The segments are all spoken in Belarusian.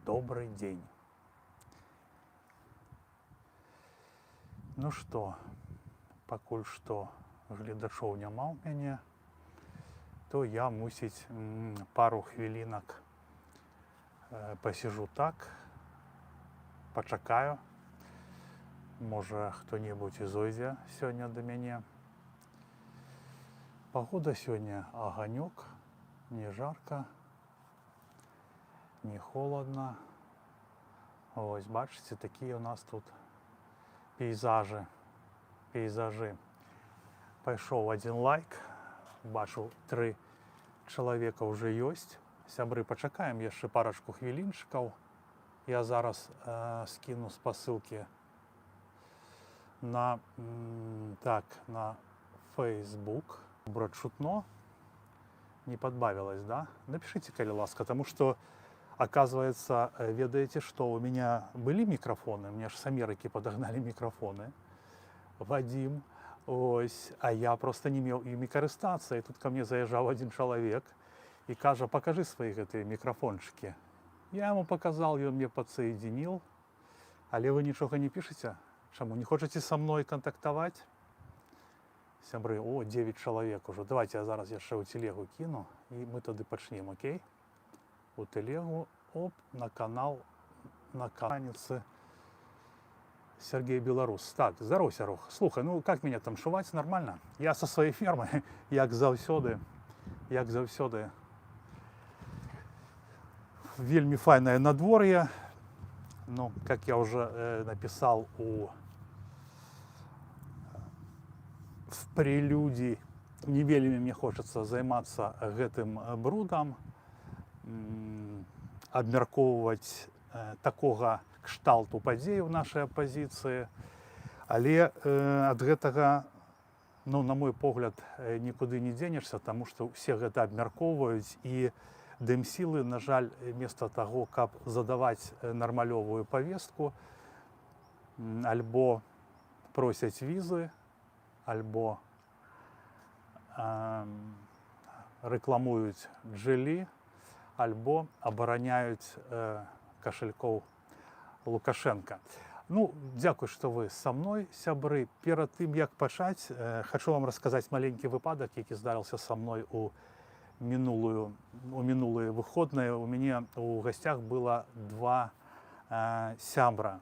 добрый день. Ну што, пакуль што гледачоў няма ў мяне, то я, мусіць, пару хвілінак пасіжу так, пачакаю. Можа, хто-небудзь і зойдзе сёння да мяне. Пагода сёння аганёк, не жарка, не холодна. Вось, бачыце, такія ў нас тут пейзажы. Пайшоў адзін лайк, бачу, 3 чалавека ўжо ёсць. Сябры, пачакаем яшчэ парачку хвілінчыкаў. Я зараз скіну спасылкі на Facebook. Добра чутно, не подбавилось, да? Напишите, коли ласка, потому что, оказывается, ведаете, что у меня были микрофоны, мне же с Америки подогнали микрофоны, Вадим, ось, а я просто не имел ими користаться, и тут ко мне заезжал один человек и кажа, покажи свои эти микрофончики. Я ему показал, и он мне подсоединил, але вы ничего не пишете? Чему, не хочете со мной контактовать? Сябры, 9 чалавек ужо. Давайте я зараз яшчэ ў телегу кіну, і мы тады пачнем, окей? У телегу, на канал, на кананице Сергей Белорус. Так, здорово, Серег. Слухай, ну как меня там шуваць? Нормально? Я со своей фермы, як заўсёды. Вельмі файнае надвор'е. Ну, как я уже написал в прелюдии, не вельмі мне хочется займацца гэтым брудам, абмяркоўваць такога кшталту падзей у нашай апазіцыі, але ад гэтага, ну, на мой погляд, нікуды не дзенешся, таму што ўсе гэта абмяркоўваюць, і дэмсілы, на жаль, вместо таго, каб задаваць нармалёвую павестку, альбо просяць візы, альбо рэкламуюць джэлі, альбо абараняюць кашалькоў Лукашенка. Ну, дзякуй, што вы са мной, сябры. Перад тым, як пачаць, хачу вам расказаць маленькі выпадак, які здарыўся са мной у мінулыя выходныя. У мяне у гасцях было 2 сябра.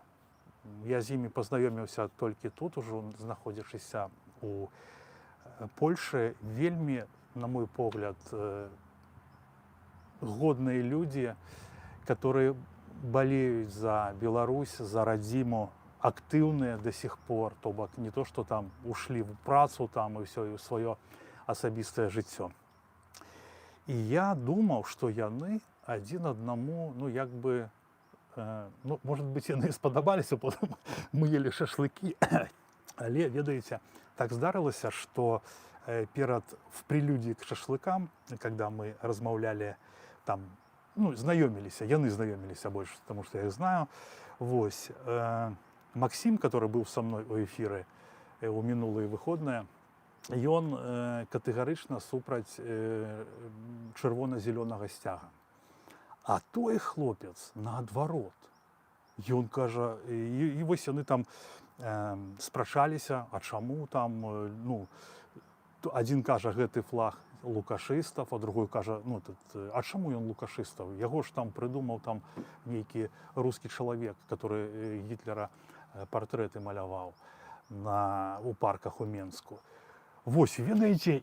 Я з імі пазнаёміўся толькі тут, ужо знаходзячыся у Польшы. Вельмі, на мой погляд, годные люди, которые болеют за Беларусь, за родиму, активные до сих пор, то бок не то, что там ушли в працу там и все, и в свое особистое жыццё. И я думал, что яны один одному, ну, як бы, ну, может быть, яны спадабаліся, потом мы ели шашлыки, але, ведаеце, так здарылася, что в прелюдии к шашлыкам, когда мы размаўлялі там, ну, яны знаёміліся больше, потому что я их знаю, вось, Максим, который был со мной у эфиры у мінулыя выходныя, ён катэгарычна супраць чырвона-зелёнага сцяга. А той хлопец наадварот. Ён кажа, і вось яны там спрачаліся, а чаму там, ну, адзін кажа, гэты флаг лукашыстаў, а другой кажа, ну, а чаму ён лукашыстаў? Яго ж там прыдумаў там нейкі рускі чалавек, который Гітлера партрэты маляваў у парках у Менску. Вось, ведаеце,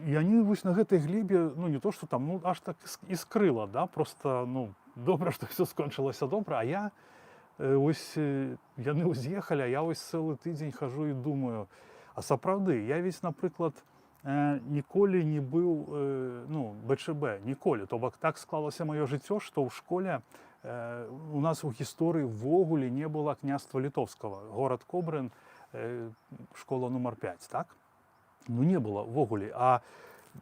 яны вось на гэтай глебе, ну, не то, што там, ну, аж так іскрыла, да, просто, ну, добра, што все скончылася добра, а я, ось, яны ўз'ехалі, а я ось цэлы тыдзень хожу і думаю, а сапраўды, я ведь, напрыклад, ніколі не быў, ну, БЧБ, ніколі, то бок так склалася маё жыццё, што ў школе у нас у гісторыі ввогуле не было княства літоўскага, горад Кобрын, школа нумар 5, так? Ну, не было ввогуле, а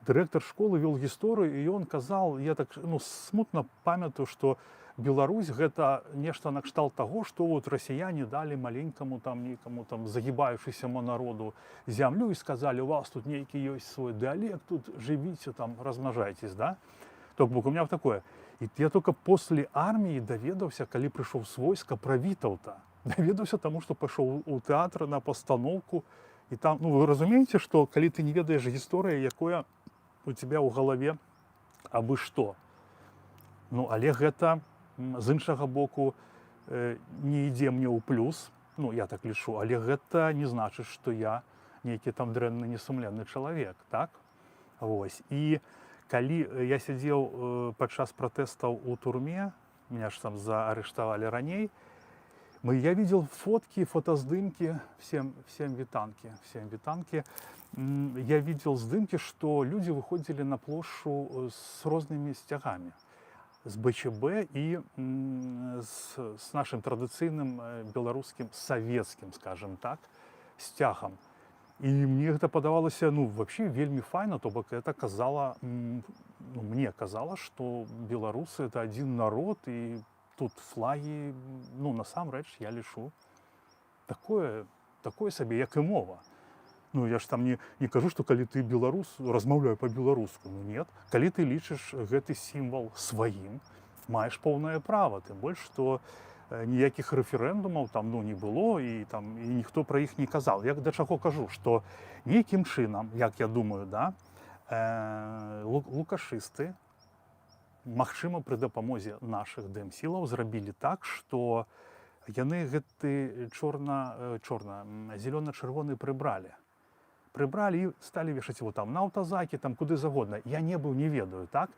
дырэктар школы вёл гісторыю, і ён казаў, я так, ну, смутна памятаю, што Беларусь гэта нешта накшталт таго, што вот расіяне далі маленькаму там нейкаму там загібаючыся народу зямлю і сказалі, у вас тут нейкі ёсць свой дыялект, тут жывіце там, размнажайтесь, да? То бок у меня такое. И я только после армии даведаўся, калі прыйшоў з войска, пра Вітаўта. Даведаўся таму, што пайшоў у тэатр на пастаноўку. І там, ну, вы разумееце, што калі ты не ведаеш гісторыі, якое у тебя ў галаве абы што. Ну, але гэта з іншага боку не ідзе мне ў плюс, ну, я так лічу, але гэта не значыць, што я нейкі там дрэнны, несумленны чалавек, так? Вось. І калі я сядзеў падчас пратэстаў у турме, меня ж там заарыштавалі раней, я видел фотки, фотоздымки, всем витанки. Я видел здымки, что люди выходили на площадь с разными стягами. С БЧБ и с нашим традиционным белорусским, советским, скажем так, стягом. И мне это подавалось, ну, вообще вельми файно, то бок это казало, ну, мне казалось, что белорусы это один народ, и тут флаги, ну, насамрэч, я лічу, такое сабе, як і мова. Ну, я ж там не кажу, што калі ты беларус, размаўляю па-беларуску. Ну, нет. Калі ты лічыш гэты сімвал сваім, маеш поўнае права. Тым больш, што ніякіх рэферэндумаў там, ну, не было, і ніхто пра іх не казаў. Я да чаго кажу, што нейкім чынам, як я думаю, да, лукашысты, магчыма, пры дапамозе нашых дэмсілаў зрабілі так, што яны гэты зелёна-чырвоны прыбралі і сталі вешаць его там на аўтазакі, там куды загодна. Я не быў, не ведаю, так?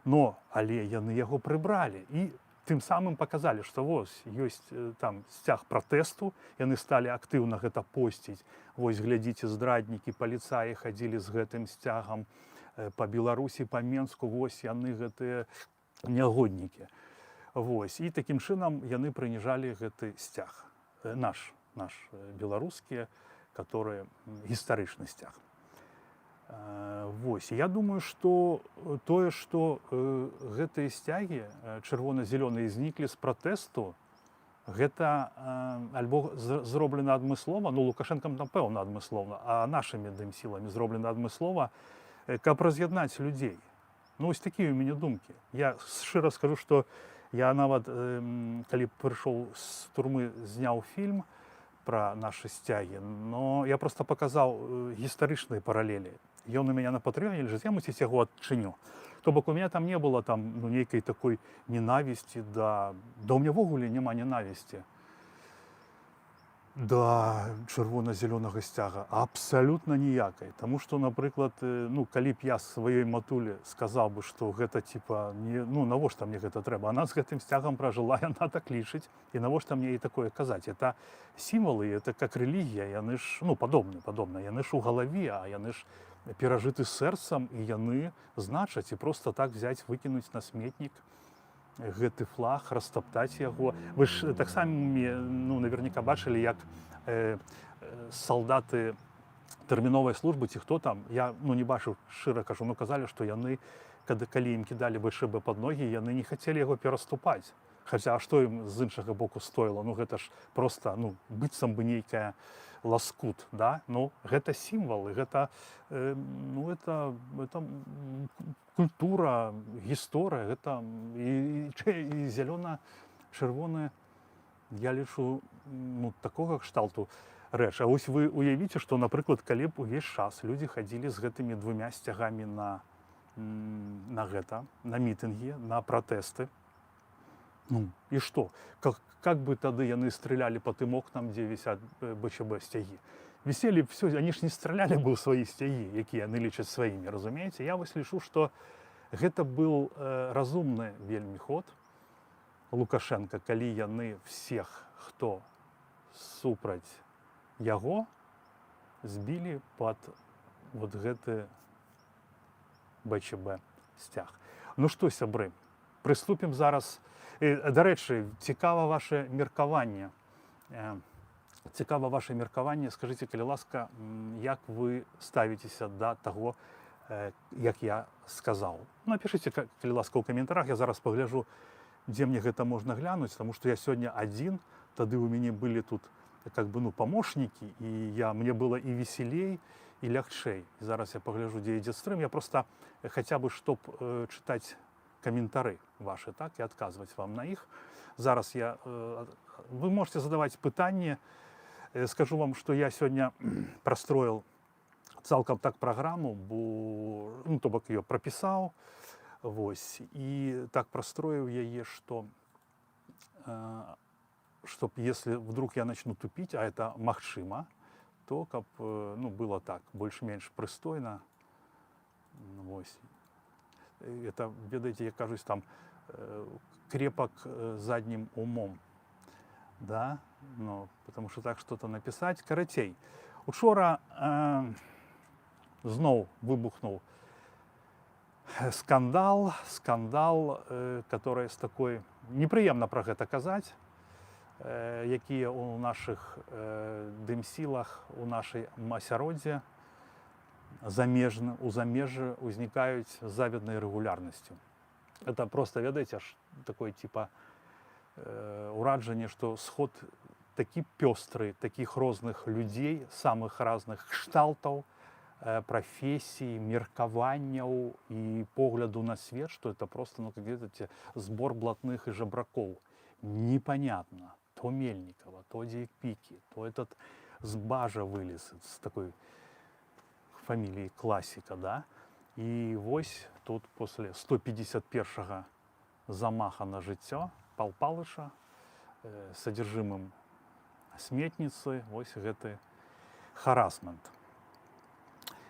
Але яны яго прыбралі і тым самым паказалі, што вось ёсць там сцяг пратэсту, яны сталі актыўна гэта посціць. Вось глядзіце, здраднікі, паліцаі хадзілі з гэтым сцягам па Беларусі, па Менску, вось яны гэтыя нягоднікі. Вось. І такім чынам яны прыніжалі гэты сцяг. Наш беларускі, который гістарычны сцяг. Вось. Я думаю, што тое, што гэтыя сцягі чырвона-зялёныя зніклі з пратэсту, гэта альбо зроблена адмыслова, ну, Лукашэнкам, напэўна, адмыслова, а нашымі дэмсіламі зроблена адмыслова, каб раз'яднаць людзей. Ну, ось такія ў мяне думкі. Я шчыра скажу, што я нават, калі прыйшоў з турмы, зняў фільм пра нашы сцягі, но я проста паказаў гістарычныя паралелі. Ён у мяне на Патрыёне лежыць, я, мусіць, яго адчыню. То бок у мяне там не было там, ну, нейкай такой ненавісці да ў мяне ввогуле няма ненавісці да чырвона-зялёнага сцяга. Абсалютна ніякай. Таму што, напрыклад, ну, калі б я сваёй матулі сказаў бы, што гэта, типа, ну, навошта мне гэта трэба? Она з гэтым сцягам пражыла, яна так лічыць. І навошта мне і такое казаць? Это сімвалы, это как рэлігія, яны ж, ну, падобна. Яны ж у галаве, а яны ж перажыты сэрцам, і яны значаць, і проста так взяць, выкінуць на сметнік гэты флаг, растаптаць яго. Вы ж таксама, ну, наверняка бачылі, як салдаты тэрміновай службы ці хто там, я, ну, не бачыў, шчыра кажу, ну, казалі, што яны, калі ім кідалі БЧБ пад ногі, яны не хацелі яго пераступаць. Хаця, а што ім з іншага боку стоіла? Ну, гэта ж проста, ну, быццам бы нейкая ласкут, да? Ну, гэта сімвалы, гэта, ну, это культура, гісторыя, гэта і зялёна-чырвоны, я лічу, ну, такога кшталту рэч. А вось вы уявіце, што, напрыклад, калі б увесь час людзі хадзілі з гэтымі двумя сцягамі на мітынгі, на пратэсты, ну, і што? Как бы тады яны стрелялі по тым окнам, дзе вісяць БЧБ сцягі? Віселі б все, они ж не стралялі бы ў свае сцягі, якія яны лічаць сваімі, разумееце? Я вось лічу, што гэта быў разумны вельмі ход Лукашенка, калі яны всех, хто супраць яго, збілі пад вот гэты БЧБ сцяг. Ну што, сябры, прыступім зараз. Дарэчы, цікава ваше меркаванне. Скажыце, калі ласка, як вы ставіцеся да таго, як я сказаў. Напішыце, калі ласка, ў каментарах, я зараз пагляджу, дзе мне гэта можна глянуць, таму што я сёння адзін, тады ў мяне былі тут как бы, ну, памочнікі, і мне было і весялей, і лягчэй. Зараз я пагляджу, дзе ідзе стрым. Я проста хаця бы, чтоб чытаць коментары ваши, так, и отказывать вам на их. Зараз вы можете задавать пытанні. Скажу вам, что я сегодня простроил цалкам так программу, бо, то бок ее прописал, и так простроил яе, что чтоб если вдруг я начну тупить, а это магчыма, то каб было так больш-менш прыстойна. Это, ведаеце, я кажусь там крепок задним умом, да, потому что так что-то написать. Карацей, учора зноў выбухнул скандал, который с такой непрыемна пра гэта казаць, якія у наших дымсілах, у нашай асяроддзе у замежжы узнікаюць з завіднай рэгулярнасцю. Это просто, ведаеце, аж такое типа ураджанне, што сход такі пёстры, такіх розных людзей, самых разных кшталтаў, профессий, меркаванняў и погляду на свет, что это просто как сбор блатных и жабраков. Непонятно. То Мельникова, то Дикпики, то этот с Бажа вылез, с такой фамилией классика, да? И вось тут после 151-го замаха на жыццё Пал Палыша содержимым сметніцы, вось гэты харасмент.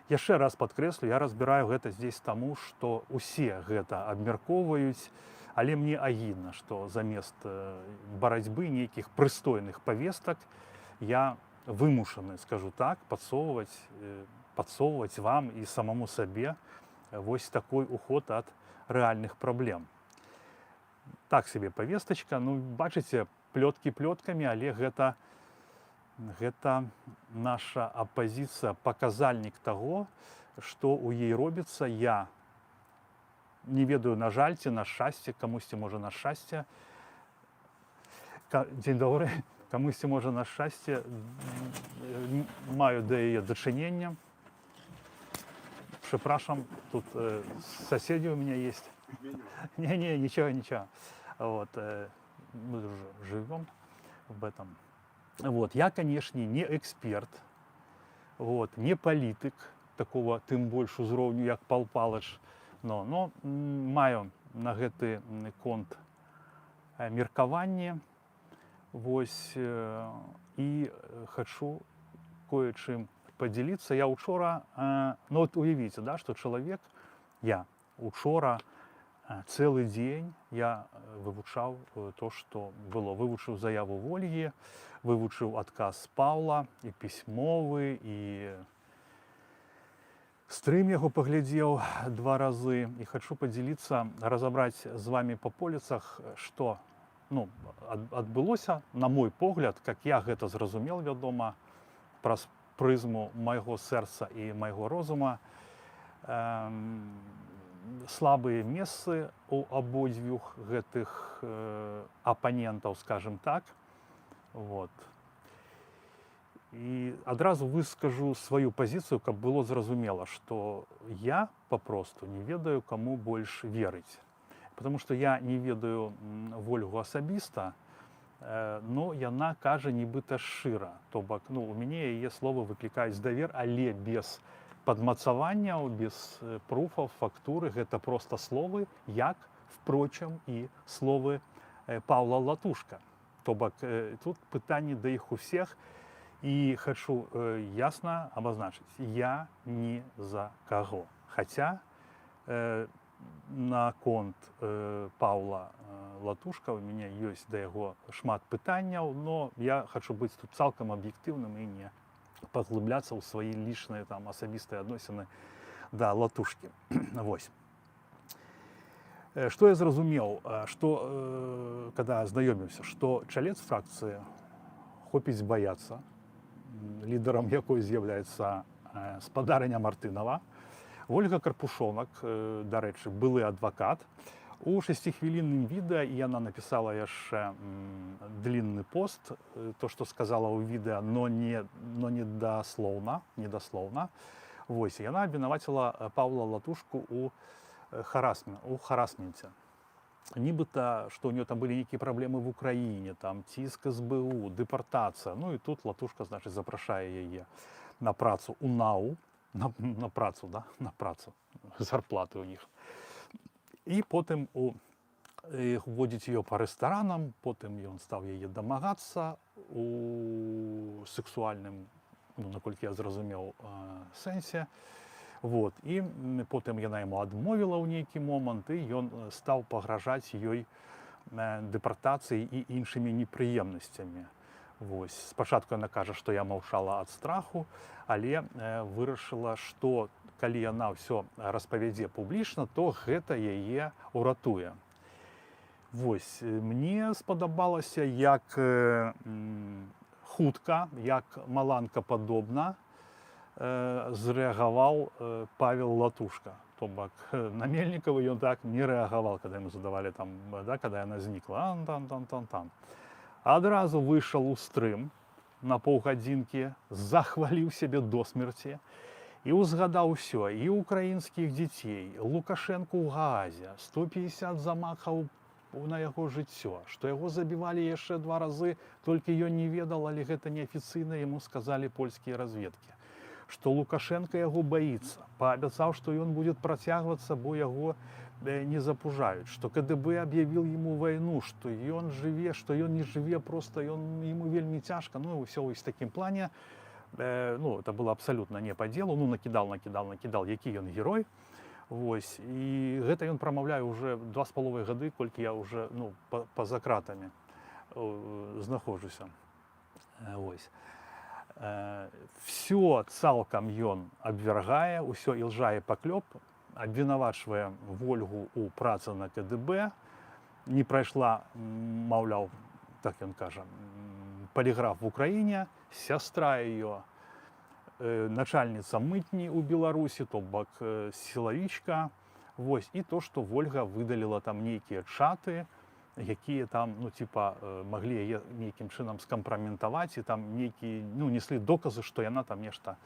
Яшчэ раз падкрэслю, я разбіраю гэта здесь таму, што усе гэта абмяркоўваюць, але мне агідна, што замест барацьбы нейкіх прыстойных павестак я вымушаны, скажу так, падсоўваць вам і самому сабе вось такой уход ад рэальных праблем. Так себе павестачка, бачыце, плёткі плёткамі, але гэта наша апозіцыя, паказальнік таго, што ў ёй робіцца. Я не ведаю, на жаль ці на шчасце, камусьці можа на шчасце. Дзень добры, камусьці можа на шчасце, маю да яе дачынення. Прzepraszam, тут соседи у меня есть. Не, ничего. Мы уже живем в этом. Я, конечно, не эксперт, не политик такого, тым больш узроўню, як Пал Палыч, но маю на гэты конт меркаванне, і хочу кое-чым поделиться. Я учора, уявіце, да, что человек, я учора целый день я вывучаў то, что было. Вывучыў заяву Вольгі, вывучыў адказ Паўла, і пісьмовы, і стрым яго паглядзеў 2 разы. І хочу поделиться, разобрать з вами по полицах, что адбылося, на мой погляд, как я гэта зразумел, вядома, праз прызму майго сэрца і майго розума. Слабыя месцы у абодвух гэтых апанентаў, скажем так. І адразу выскажу сваю пазіцыю, каб было зразумела, што я папросту не ведаю, каму больш верыць. Потому что я не ведаю Вольгу асабіста, но яна кажа нібыта шчыра. То бок, у мяне яе словы выклікаюць давер, але без падмацаванняў, без пруфаў, фактуры. Гэта просто словы, як, впрочем, і словы Паўла Латушка. То бок, тут пытанне да іх усіх. І хочу ясно обозначить, я ни за кого. Хотя на конт Паўла Латушка у меня есть да яго шмат пытанняў, но я хочу быть тут цалкам аб'ектыўным і не паглыбляцца ў свае лічныя асабістыя адносіны да Латушкі. Что я зразумеў, что когда знаёміўся, што чалец фракцыі хопіць баяцца, лідарам якой з'яўляецца спадарыня Мартынова, Ольга Карпушонак, дарэчы, былы адвакат. У 6-хвілінным відэа яна напісала яшчэ длінны пост, то, што сказала ў відэа, но не даслоўна. Яна абвінаваціла Паўла Латушку у харасменце. нібыта, што ў нее там былі нейкія праблемы в Украіне, там ціск СБУ, дэпартацыя. Ну і тут Латушка, значыць, запрашае яе на працу ў НАУ, на працу, да? На працу, зарплаты ў них. І потым водзіць ее по рэстаранам, потым ён стаў яе дамагацца у сексуальным, ну, наколькі я зразумеў, сэнсе. Вот. І потым яна яму адмовіла ў нейкі момант, і ён стаў пагражаць ёй дэпартацыяй і іншымі непрыемнасцямі. Вось. Спачатку яна кажа, што я маўчала ад страху, але вырашыла, што калі яна ўсё распавядзе публічна, то гэта яе ўратуе. Вось. Мне спадабалася, як хутка, як маланкападобна зрэагаваў Павел Латушка. То бок на Мельнікова ён так не рэагаваў, калі яму задавалі там, да, калі яна знікла. Ан-тан-тан-тан-тан. Адразу выйшаў у стрым на паўгадзінкі, захваліў сябе до смерці і узгадаў усё, і украінскіх дзяцей, Лукашэнку ў Гаазе, 150 замахаў на яго жыццё, што яго забівалі яшчэ 2 разы, толькі ён не ведал, але гэта неафіцыйна яму сказалі польскія разведкі. Што Лукашенко яго баіцца, паабяцаў, што ён будзе працягвацца, бо яго не запужаюць, што КДБ аб'явіў яму вайну, што ён жыве, што ён не жыве, проста яму вельмі цяжка. Ну і ўсё вось в такім плане, ну, это было абсалютна не па дзелу, ну, накідал, які ён герой. Вось. І гэта ён прамаўляе ўжо 2,5 гады, колькі я ўжо, ну, па-за кратамі знаходжуся. Вось. Всё цалкам ён абвяргае, усё ілжа і паклёп, абвінавачвае Вольгу ў працы на КДБ, не прайшла, маўляў, так ён кажа, паліграф в Украіне, сястра яе, начальніца мытні ў Беларусі, то бок сілавічка, вось, і то, што Вольга выдаліла там нейкія чаты, якія там, ну, типа, маглі яе нейкім чынам скампраметаваць, і там нейкія, ну, неслі доказы, што яна там нешта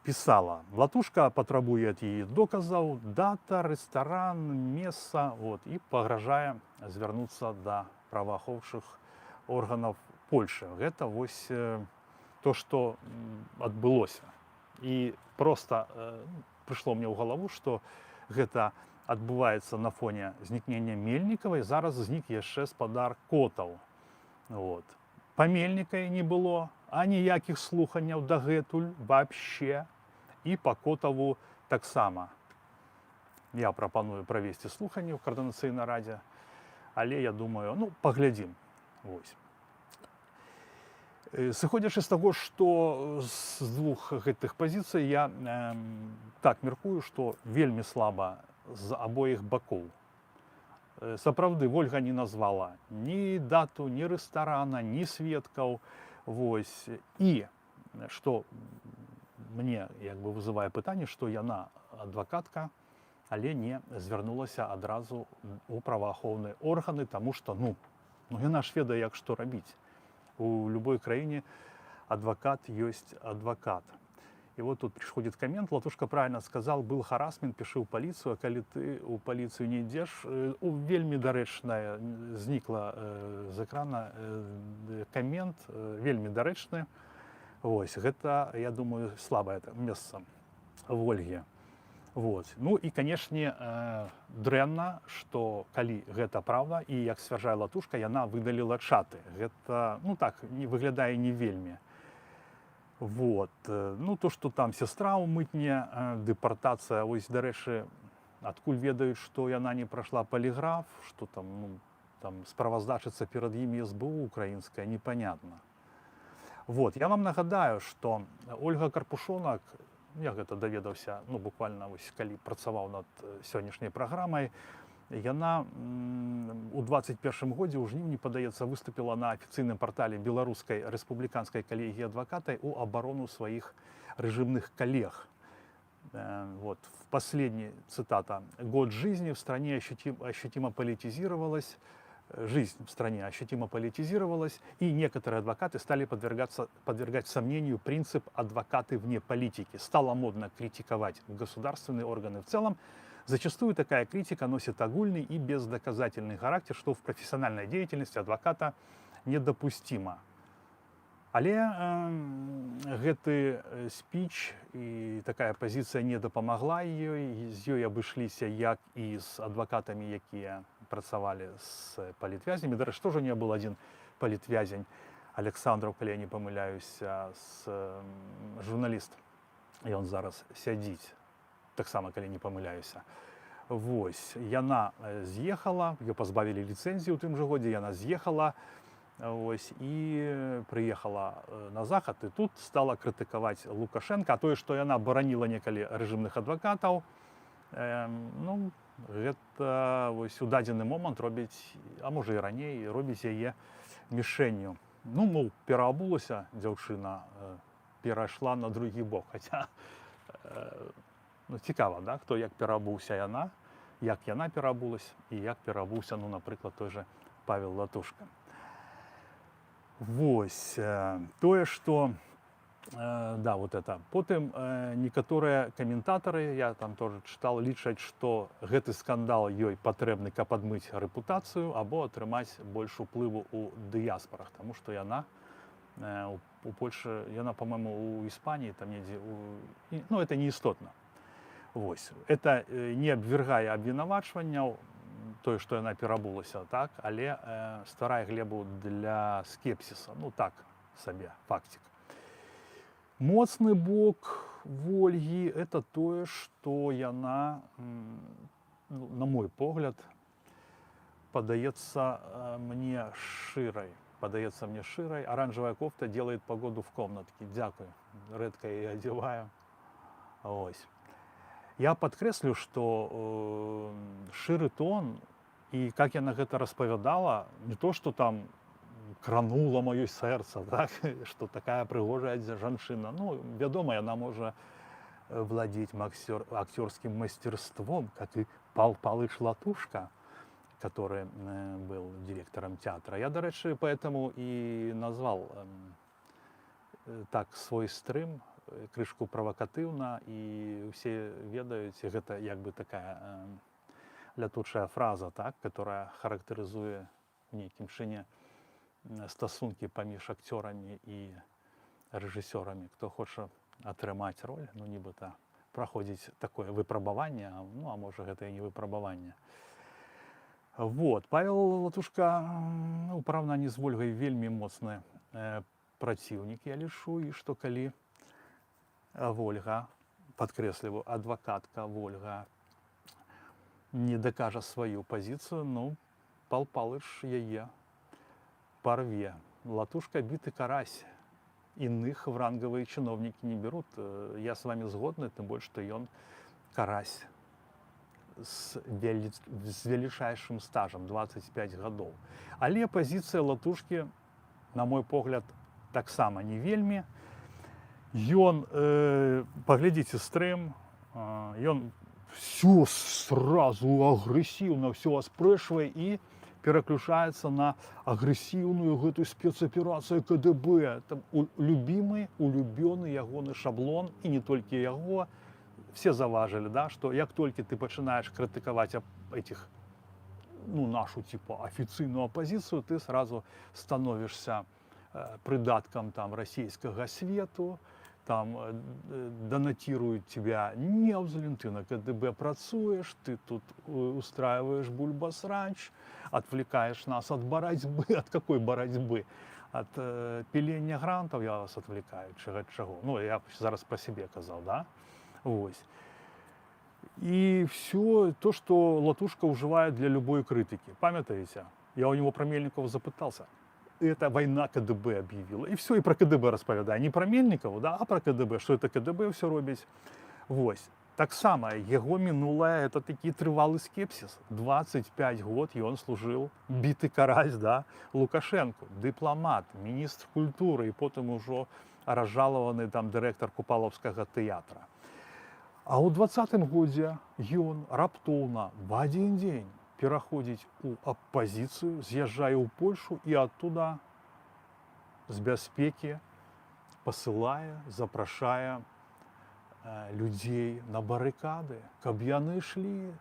пісала. Латушка патрабуе ад яе доказаў, дата, рэстаран, месца, вот, і пагражае звярнуцца да праваахоўчых органаў Польшы. Гэта вось то, што адбылося. І проста прыйшло мне ў галаву, што гэта адбываецца на фоне знікнення Мельнікавай, зараз знік яшчэ спадар Котаў. Вот. Па Мельнікавай не было аніякіх слуханняў дагэтуль вообще, і па Котаву таксама. Я прапаную правесці слуханні ў каардынацыйнай радзе, але я думаю, ну, паглядзім. Вось. Сыходзячы з таго, што з двух гэтых пазіцый я так мяркую, што вельмі слаба з абоіх бакоў. Сапраўды, Вольга не назвала ні дату, ні рэстарана, ні сведкаў. Вось. І што мне як бы вызывае пытанне, што яна адвакатка, але не звярнулася адразу ў праваахоўныя органы, таму што, ну, яна ж ведае, як што рабіць. У любой краіне адвакат ёсць адвакат. И вот тут приходит коммент, Латушка правильно сказал, был харассмент, пиши в полицию, а коли ты у полицию не идешь, вельми дарэчная, знікла з экрана коммент, вельми дарэчны. Вось, гэта, я думаю, слабое месца в Ольге. Вот. Ну и, конечно, дрэнна, что калі гэта правда, и, як сцвярджае Латушка, яна выдаліла чаты. Гэта, ну так, не выглядае не вельмі. Вот. Ну, то, что там сестра ў мытне, дэпартацыя, ось, дарэчы, адкуль ведаюць, што яна не прайшла паліграф, што там, ну, там справаздачыцца перад імі СБУ украінская, непонятно. Вот. Я вам нагадаю, што Ольга Карпушонак, я гэта даведаўся, ну, буквально, ось, калі працаваў над сённяшняй праграмай, яна у 21 годзе ў жніўні, падаецца, выступіла на афіцыйным партале беларускай рэспубліканскай калегіі адвакатай у абарону сваіх рэжымных калег. Вот. В последний, цитата, «Год жизни в стране ощутимо политизировалась, жизнь в стране ощутимо политизировалась, и некоторые адвокаты стали подвергать сомнению принцип «адвокаты вне политики». Стало модно критиковать государственные органы в целом, Зачастую такая критика носит огульный и бездоказательный характер, что в профессиональной деятельности адвоката недопустимо. Але гэты спіч і такая пазіцыя не дапамагла ёй, з ёй абышліся як і з адвакатамі, якія працавалі з палітвязнямі. Дарэчы, тоже не был адзін палітвязень, Александров, калі я не памыляюся, журналіст. Ён зараз сядзіць, таксама, калі не памыляюся. Вось, яна з'ехала, ее пазбавілі ліцэнзіі ў тым жа годзе, яна з'ехала, ось, і прыехала на захад, і тут стала крытыкаваць Лукашенко, а тое, што яна бараніла некалі рэжымных адвакатаў, ну, гэта вось, у дадзены момант робіць, а можа і раней, робіць яе мішэнню. Ну, мол, пераабулася дзяўчына, перайшла на другі бок, хаця ну, цікава, да? Хто як пераабуўся яна, як яна пераабулась і як пераабуўся, ну, напрыклад, той же Павел Латушка. Вось, тое, што, да, вот это. Потым некаторыя каментатары, я там тоже чытал, лічаць, што гэты скандал ёй патрэбны, каб адмыць рэпутацыю або атрымаць больш уплыву ў дыяспарах, таму што яна у Польшы, яна, по-моему, у Іспаніі, там недзе, ну, это не істотна. Вось, это не абвяргае абвінавачванняў, тое, што яна пераабулася, так, але стварае глебу для скепсіса, ну, так сабе, фактик. Моцны бок Вольгі – это тое, што яна, ну, на мой погляд, падаецца мне шырай. Оранжевая кофта делает погоду в комнатке. Дякую. Редко я одеваю. Ось. Я подкреслю, что шыры тон, и как я на гэта распавядала, не то, что там кранула маё сэрца, так? Что такая прыгожая жанчына. Ну, вядома, яна можа владеть актерским мастерством, как и Пал Палыч Латушка, который был директором театра. Я, дарэчы, поэтому и назвал так свой стрым, крышку правакатыўна, і ўсе ведаюць, гэта як бы такая лятучая фраза, так, которая характарызуе в нейкім чыне стасункі паміж акцёрамі і рэжысёрамі. Хто хоча атрымаць роль, ну, нібыта праходзіць такое выпрабаванне, ну, а можа, гэта і не выпрабаванне. Вот. Павел Латушка у параўнанні з Вольгай вельмі моцны праціўнік, я лічу, і што калі Вольга, падкрэсліваю, адвакатка Вольга не дакажа сваю пазіцыю, ну, Пал Палыч яе парве. Латушка біты карась. Иных вранговые чиновники не берут. Я с вами згодны, тым больш, што ён карась з велічайшым стажам, 25 гадоў. Але пазіцыя Латушкі, на мой погляд, таксама не вельмі. Ён, паглядзіце стрым, ён все сразу агрэсіўна, все аспрэчвае і пераключаецца на агрэсіўную гэтую спецаперацыю КДБ. Там улюбёны ягоны шаблон, і не толькі яго. Все заважили, да, что як только ты начинаешь критиковать этих, ну, нашу типа официальную оппозицию, ты сразу становишься придатком там российского свету, там донатируют тебя Невзлин, ты на КДБ працуешь, ты тут устраиваешь бульбасранч, отвлекаешь нас от борьбы. От какой борьбы? От пілення грантов я вас отвлекаю, чего? Ну, я зараз по себе казал, да? Ось. И все то, что Латушка уживает для любой критики. Памятаете? Я у него про Мельникова запытался. Это война КДБ объявила. И все, и про КДБ распавядаю. Не про Мельникова, да, а про КДБ. Что это КДБ все робіць. Вось. Так само, его минулое, это таки трывалы скепсис. 25 год и он служил, битый карась, да, Лукашенко, дипломат, министр культуры, и потом уже разжалованный там директор Купаловского театра. А ў 20-м годзе ён раптоўна в один день пераходзіць у апозіцыю, з'язджае ў Польшу і оттуда з бяспекі пасылае, запрашае людей на баррикады, каб яны шли,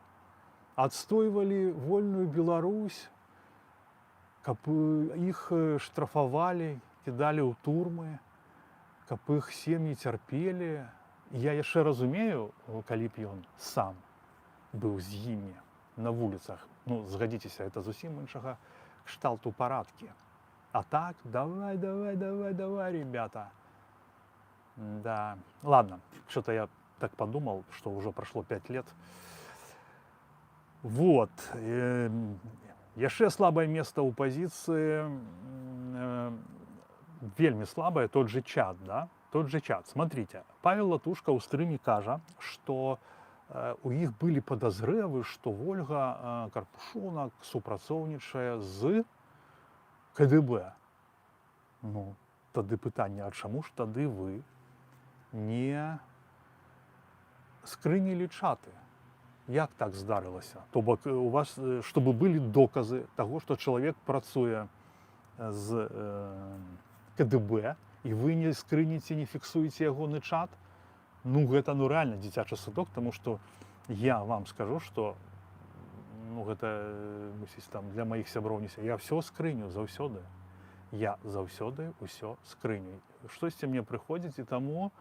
отстойвали вольную Беларусь, каб их штрафовали, кидали ў турмы, каб іх сем'і цярпелі. Я яшчэ разумею, калі б ён сам быў з імі на вуліцах. Ну, згадзіцеся, это зусім іншага кшталту парадкі. А так, давай, ребята. Да, ладно, что-то я так подумал, что уже прошло 5 лет. Вот. Яшчэ слабое место ў пазіцыі, вельмі слабое, тот же чат, да? Тот же чат. Смотрите, Павел Латушка ў стрыме кажа, што у іх былі падазревы, што Вольга Карпушунак супрацоўнічае з КДБ. Ну, тады пытанне, а чаму ж тады вы не скрынілі чаты? Як так здарылася? То бок у вас, чтобы былі доказы таго, што чалавек працуе з КДБ, і вы не скрыніце, не фіксуеце ягоны чат, ну гэта реально дзіцячы садок, тому што я вам скажу, што гэта мусіць там для маіх сяброў не я все скрыню заўсёды. Я заўсёды ўсё скрыню. Штосьці мне прыходзіць, і таму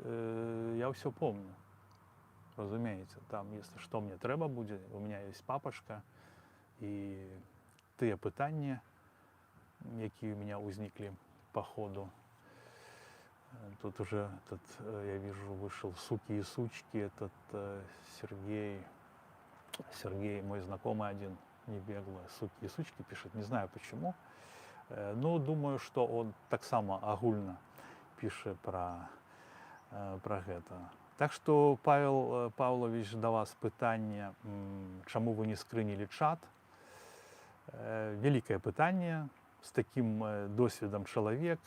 я ўсё помню. Разумееце, там, если что мне трэба будзе, у меня есть папачка, і тыя пытанні, якія у меня ўзніклі по ходу. Тут уже я вижу, вышел «Суки и сучки», этот Сергей, мой знакомый один, не бегло, «Суки и сучки» пишет, не знаю почему, но думаю, что он так само агульно пишет про гэта. Так что, Павел Павлович, до вас пытанне, чаму вы не скрынілі чат? Великое пытанне, с таким досведом человек,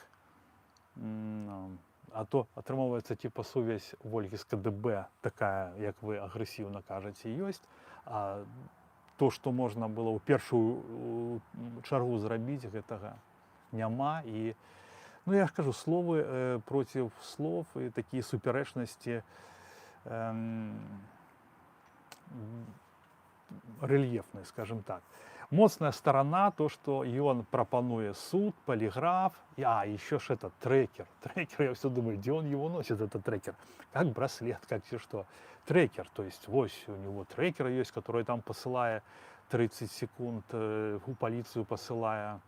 а то атрымоўваецца типа сувязь Вольгі з КДБ такая, як вы агрэсіўна кажаце, ёсць, а то, што можна было ў першую чаргу зрабіць, гэтага няма. І ну я ж кажу, словы проціў слов і такія супярэчнасці рэльефныя, скажем так. Моцная сторона то, что он прапануе суд, полиграф, еще ж этот трекер. Трекер, я все думаю, где он его носит, этот трекер? Как браслет, как все что. Трекер, то есть вот у него трекер есть, который там посылая 30 секунд, у полицию посылая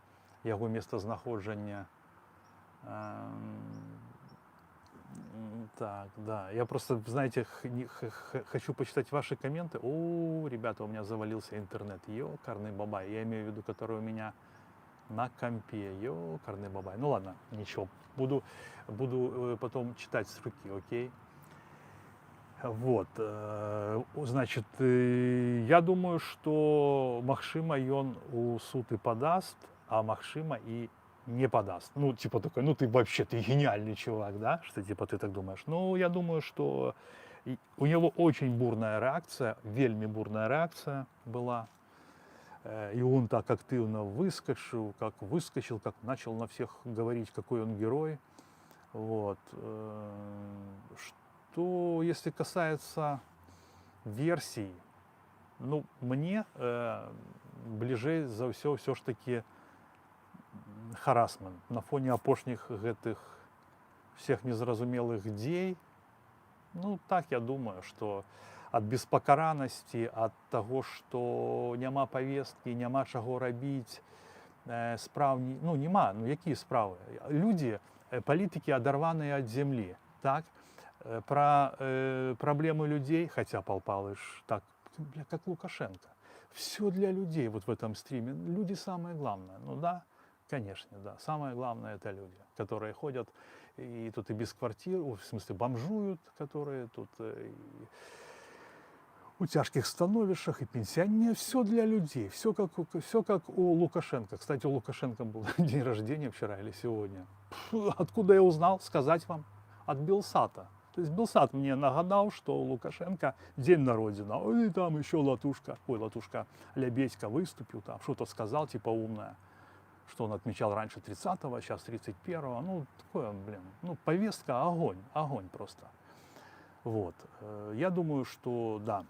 его местознаходжання. Так, да. Я просто, знаете, хочу почитать ваши комменты. О, ребята, у меня завалился интернет. Ёкарный бабай. Я имею в виду, который у меня на компе. Ёкарный бабай. Ну ладно, ничего. Буду потом читать с руки, окей? Вот. Значит, я думаю, что магчыма ён у суд и подаст, а магчыма и не подаст. Ну, типа такой, ну ты вообще, ты гениальный чувак, да? Что типа ты так думаешь? Ну, я думаю, что у него очень бурная реакция, вельми бурная реакция была. И он так активно выскочил, как начал на всех говорить, какой он герой. Вот. Что, если касается версий, ну, мне ближэй за все ж таки харасмент на фоне апошніх гэтых всех незразумелых дзей. Ну так я думаю, что от беспакаранасці, от того, что няма повестки, няма чаго рабіць, справ ну няма, ну якія справы? Люди, политики оторванные от земли, так? Про проблемы людей, хотя Пал Палыч так, как Лукашенко, все для людей вот в этом стриме, люди самое главное, ну да. Конечно, да. Самое главное это люди, которые ходят и тут и без квартир, в смысле бомжуют, которые тут у тяжких становищах, и пенсионеры. Все для людей, все как у Лукашенко. Кстати, у Лукашенко был день рождения вчера или сегодня. Откуда я узнал? Сказать вам. От Белсата. То есть Белсат мне нагадал, что у Лукашенко день народина. И там еще Латушка Лябедько выступил, там что-то сказал, типа умное. Что он отмечал раньше 30-го, сейчас 31-го. Ну, такое, блин, ну, повестка огонь просто. Вот. Я думаю, что, да,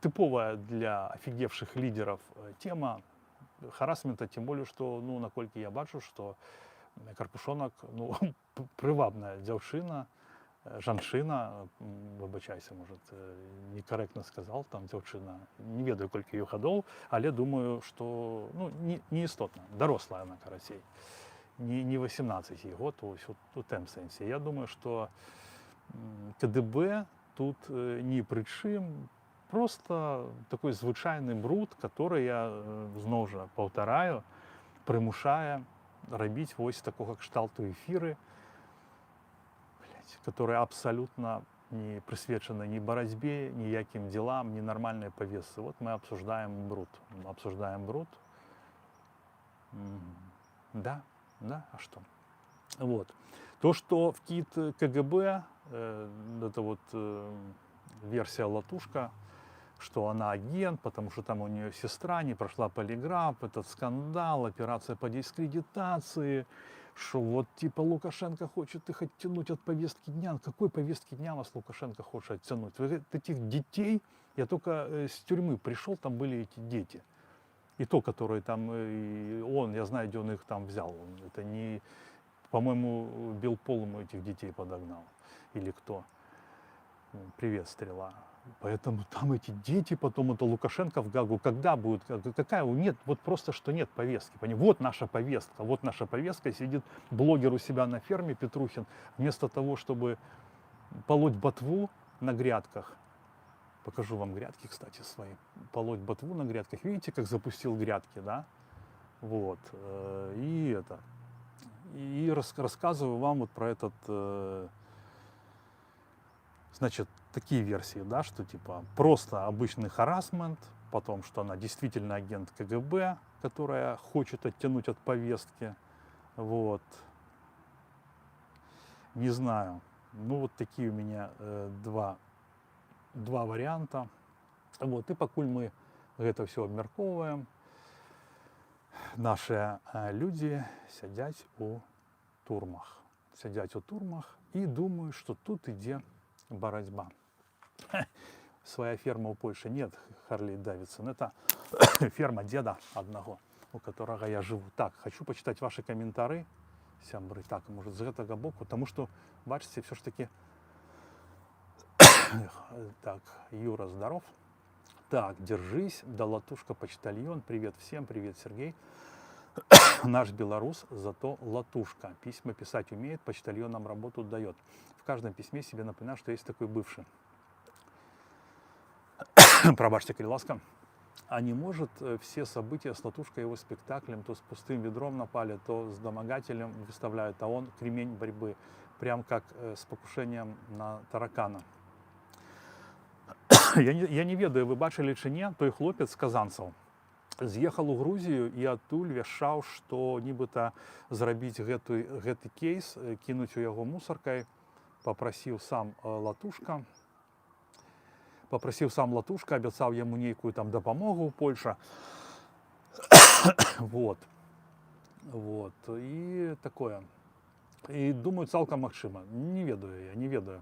типовая для офигевших лидеров тема харассмента, тем более, что, ну, наколькі я бачу, что Карпушонок, ну, прывабная дзяўчына, жанчына, выбачайся, может, некорректно сказал, там дзяўчына, не ведаю, колькі ёй гадоў, але думаю, что, ну, не істотна, дарослая она, карацей, не 18 ей год, у тем сенсе. Я думаю, что КДБ тут ни при чым, просто такой звычайны бруд, который, я зноў жа паўтараю, прымушае рабіць вось такога кшталту эфиры, которые абсолютно не присвечены ни борьбе, никаким делам, ни нормальной повестке. Вот мы обсуждаем бруд. Да, а что? Вот. То, что в КИТ КГБ, это вот версия Латушка, что она агент, потому что там у нее сестра не прошла полиграф, этот скандал, операция по дискредитации, что вот типа Лукашенко хочет их оттянуть от повестки дня. Какой повестки дня вас Лукашенко хочет оттянуть? Вы этих детей, я только с тюрьмы пришел, там были эти дети. И то, которые там, я знаю, где он их там взял. Это не, по-моему, Белпол ему этих детей подогнал. Или кто? Привет, Стрела. Поэтому там эти дети, потом это Лукашенко в Гагу. Когда будет? Какая? Нет, вот просто что нет повестки. Вот наша повестка. Сидит блогер у себя на ферме, Петрухин, вместо того, чтобы полоть ботву на грядках. Покажу вам грядки, кстати, свои. Полоть ботву на грядках. Видите, как запустил грядки, да? Вот. И рассказываю вам вот про этот... Значит, такие версии, да, что типа просто обычный харассмент, потом, что она действительно агент КГБ, которая хочет оттянуть от повестки, вот. Не знаю, ну вот такие у меня два варианта. Вот, и покуль мы это все обмяркоўваем, наши люди сядят у турмах и думают, что тут ідзе борьба. Своя ферма у Польши нет, Харли Дэвидсон. Это ферма деда одного, у которого я живу. Так, хочу почитать ваши комментарии, сябры. Так, может, с этого боку, потому что, бачите, все ж таки... Так, Юра, здоров. Так, держись, да Латушка почтальон. Привет всем, привет, Сергей. Наш белорус, зато Латушка. Письма писать умеет, почтальон нам работу дает. В каждом письме себе напоминаю, что есть такой бывший. Пробачьте, калі ласка. А не может все события с Латушкой, его спектаклем, то с пустым ведром напали, то с домогателем выставляют, а он кремень борьбы. Прям как с покушением на таракана. Я не ведаю, вы бачили чи ні, той хлопець з казанцаў з'ехал у Грузію і адтуль вяшчаў, што нібыта зрабіць гэты кейс, кінуць у яго мусаркай, папрасіў сам Латушка, абяцаў яму нейкую там дапамогу ў Польша. Вот. І такое. І думаю, цалкам магчыма. Не ведаю.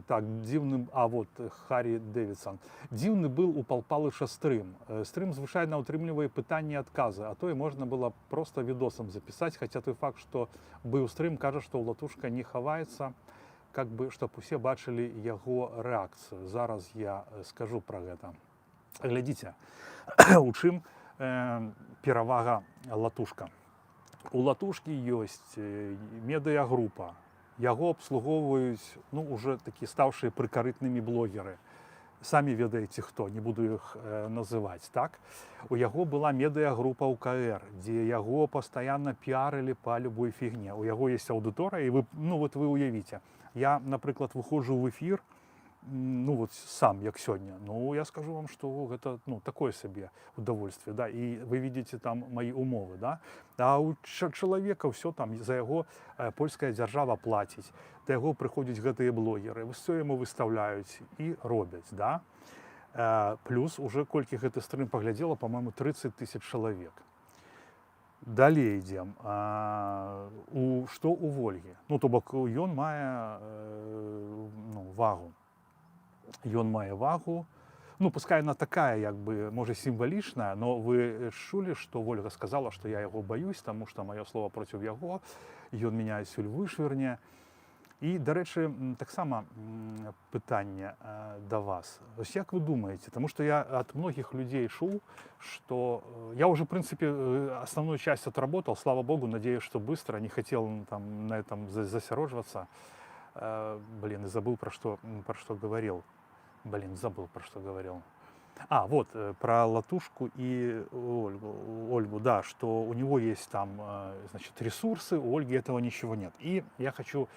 Так, дзіўны, вот Харі Дэвідсон. Дзіўны быў у Палпалыша стрым. Стрым звычайна ўтрымлівае пытанні і адказы, а то і можна было просто відосам запісаць, хаця той факт, што быў стрым, кажа, што ў Латушка не хаваецца, как бы, чтоб усе бачылі яго рэакцыю. Зараз я скажу пра гэта. Глядзіце, у чым перавага Латушка. У Латушкі ёсць медыягрупа. Яго абслугоўваюць, ну, уже такі стаўшыя прыкарытнымі блогеры. Самі ведаеце хто, не буду іх называць, так? У яго была медыягрупа УКР, дзе яго пастаянна піарылі па любой фігне. У яго есть аўдыторыя, і вы, ну, вот вы уявіце. Я, напрыклад, выходжу ў эфір, ну, вот сам, як сёння. Ну, я скажу вам, что гэта, ну, такое себе удовольствие, да, и вы видите там мои умовы, да. А у чалавека все там за яго польская дзяржава плаціць, да яго прыходзяць гэтыя блогеры, все яму выставляюць і робяць, да. Плюс уже колькі гэты стрым паглядзела, по-моему, 30 000 чалавек. Далей ідзем. Што ў Вольгі? Ну, то бок ён мае вагу. Ён мае вагу. Ну, пускай она такая, як бы, можа, сімвалічная, но вы чулі, што Вольга сказала, што я яго баюсь, таму што маё слова проціў яго, ён мяне адсюль вышвырне. І, дарэчы, таксама пытанне да вас. Вось як вы думаеце? Таму што я ад многіх людзей чуў, што я уже, в принципе, основную часть отработал, слава богу, надеюсь, что быстро, не хотел там на этом засяроджваться. Блин, и забыл, про что говорил. Забыл, про что говорил. Вот, про Латушку и Ольгу, да, что у него есть там, значит, ресурсы, у Ольги этого ничего нет. И я хочу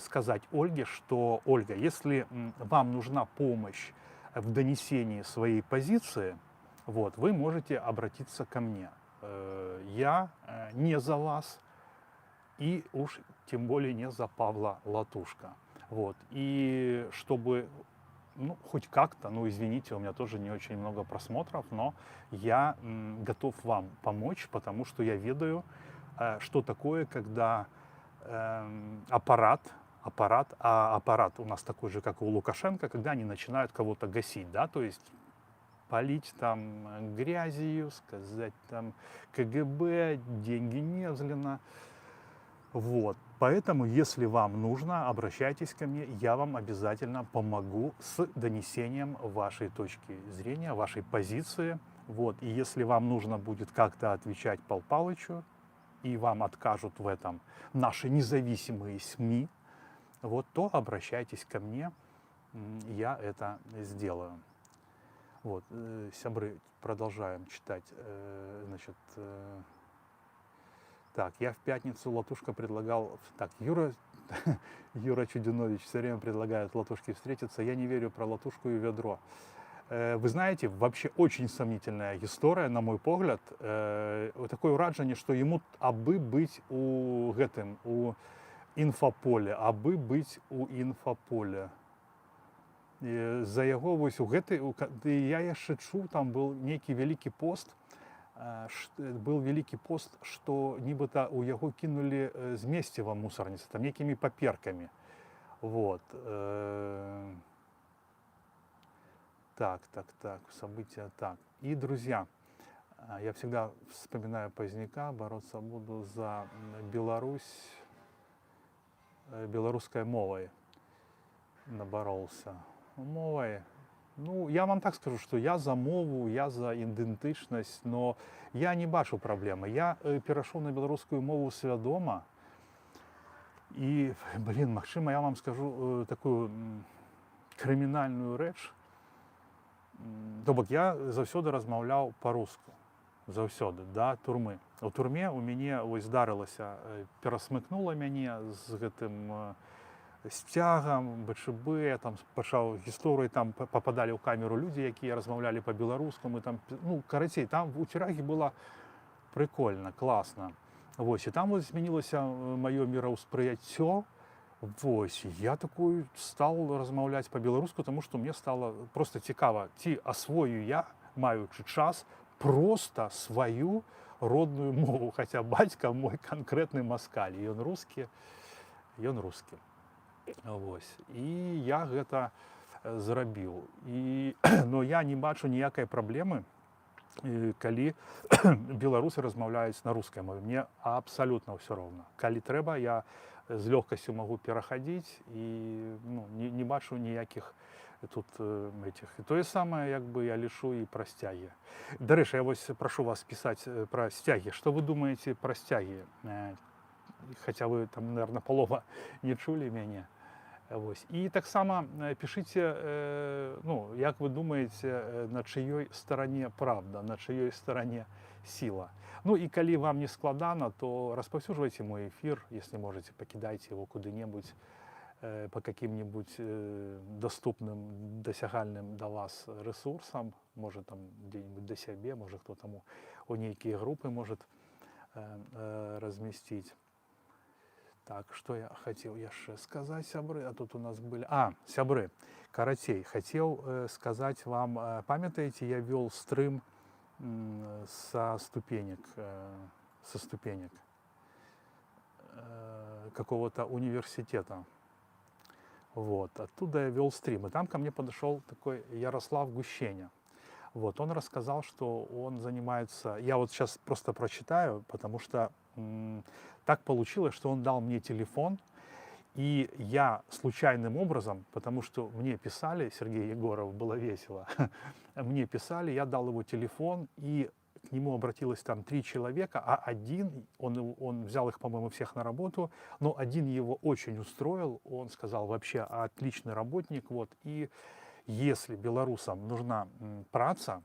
сказать Ольге, что, Ольга, если вам нужна помощь в донесении своей позиции, вот, вы можете обратиться ко мне. Я не за вас, и уж тем более не за Павла Латушка. Вот. И чтобы хоть как-то, извините, у меня тоже не очень много просмотров, но я готов вам помочь, потому что я ведаю, что такое, когда аппарат у нас такой же, как у Лукашенко, когда они начинают кого-то гасить, да, то есть полить там грязью, сказать там КГБ, деньги Невзлина. Вот. Поэтому, если вам нужно, обращайтесь ко мне, я вам обязательно помогу с донесением вашей точки зрения, вашей позиции. Вот. И если вам нужно будет как-то отвечать Пал Палычу, и вам откажут в этом наши независимые СМИ, вот, то обращайтесь ко мне, я это сделаю. Вот, сябры, продолжаем читать. Значит, так, я в пятницу Латушка предлагал... Так, Юра Чудинович все время предлагает Латушке встретиться. Я не верю про Латушку и ведро. Вы знаете, вообще очень сомнительная история, на мой погляд. Такое уражение, что ему абы быть у інфаполя, абы быць у інфаполя. За яго вось у гэтай, я яшчэ чуў, там был нейкі вялікі пост, што нібыта у яго кінулі з месціва мусарніцы, там нейкімі паперкамі. Вот. Так, события так. И, друзья, я всегда вспоминаю Поздняка, бороться буду за Беларусь, белорусской мовой наборолся. Мовой. Ну, я вам так скажу, что я за мову, я за ідентичність, но я не бачу проблемы. Я перейшов на белорусскую мову свядома. И, магчыма, я вам скажу такую крымінальную рэч. То бок я заўсёды размаўляў па-руску. Заўсёды, да турмы. У турме у мяне вось здарылася, перасмыкнула мяне з гэтым сцягам, БЧБ, там пачаў гісторыі, там попадалі ў камеру людзі, якія размаўлялі па-беларуску, мы там, карацей, там у цюрягі было прикольно, класна. Вось, і там вось змянілася маё міраўспрыяццё. Вось, я такой стал размаўляць па-беларуску, тому што мне стало просто цікава, ці асвою я, маючы час, просто сваю родную мову, хаця бацька мой канкрэтны маскаль, ён рускі. Вось. І я гэта зрабіў. Но я не бачу ніякай праблемы, калі беларусы размаўляюць на рускай мове. Мне абсалютна ўсё роўна. Калі трэба, я з лёгкасцю магу перахадзіць і не бачу ніякіх тут этих. І тое самае, як бы я лічу і пра сцягі. Дарэчы, я вось прашу вас пісаць пра сцягі. Што вы думаеце пра сцягі? Хаця вы там, наверное, полова не чулі мяне. Вось. І таксама пішыце, як вы думаеце, на чыёй старане правда, на чыёй старане сила. И калі вам не складана, то распаўсюджвайце мой эфир, если можете, покидайте его куды-нибудь по каким-нибудь доступным, досягальным до вас ресурсам, может там где-нибудь до себе, может кто там у нейкие группы может разместить. Так, что я хотел яшчэ сказать, сябры, а тут у нас были... сябры, карацей, хотел сказать вам, памятаете, я вел стрим со ступенек со ступенек какого-то университета. Вот. Оттуда я вел стрим. И там ко мне подошел такой Ярослав Гущеня. Вот. Он рассказал, что он занимается... Я вот сейчас просто прочитаю, потому что так получилось, что он дал мне телефон, и я случайным образом, потому что мне писали, Сергей Егоров, было весело, мне писали, я дал его телефон, и к нему обратилось там 3 человека, а один, он взял их, по-моему, всех на работу, но один его очень устроил, он сказал, вообще отличный работник, вот, и если белорусам нужна праца,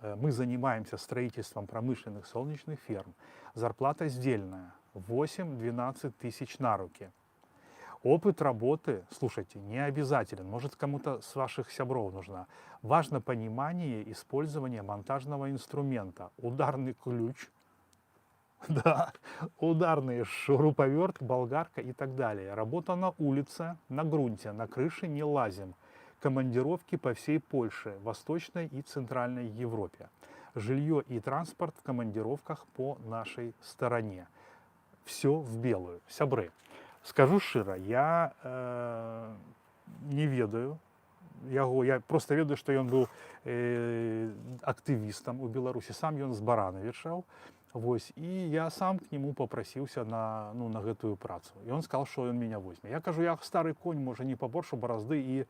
мы занимаемся строительством промышленных солнечных ферм, зарплата сдельная, 8-12 тысяч на руки. Опыт работы, слушайте, не обязателен, может кому-то с ваших сябров нужна. Важно понимание использования монтажного инструмента. Ударный ключ, да, ударный шуруповерт, болгарка и так далее. Работа на улице, на грунте, на крыше не лазим. Командировки по всей Польше, Восточной и Центральной Европе. Жилье и транспорт в командировках по нашей стороне. Все в белую. Сябры. Скажу шчыра, я не ведаю. Я просто ведаю, што ён быў актывістам у Беларусі. Сам ён з Баранавічаў. Вось, і я сам к нему папрасіўся на гэтую працу. І он сказал, што ён меня возьме. Я кажу, я стары конь, можа, не паборшу баразды, і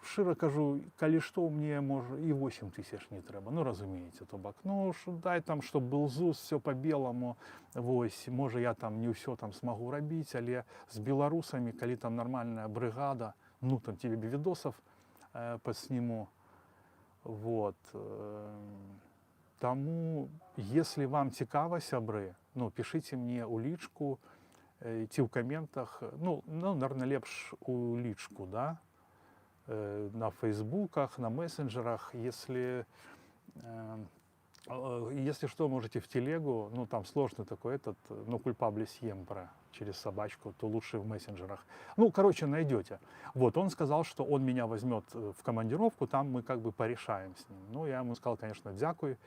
шчыра кажу, калі што, мне, можа, і 8 тысяч не трэба. Ну, разумееце, то бок. Ну, дай там, чтоб был ЗУС, все по-белому. Вось, можа, я там не ўсё там смогу рабіць, але з беларусамі, калі там нормальная бригада, ну, там тебе видосов подсниму. Вот. Тому, если вам цікава, сябры, ну, пишите мне у лічку, ці ў каментах, наверное, лепш у лічку, да, на фейсбуках, на мессенджерах, если что, можете в телегу, ну там сложный такой кульпабли сьемпре через собачку, то лучше в мессенджерах. Ну, короче, найдете. Вот, он сказал, что он меня возьмет в командировку, там мы как бы порешаем с ним. Ну, я ему сказал, конечно, дякую,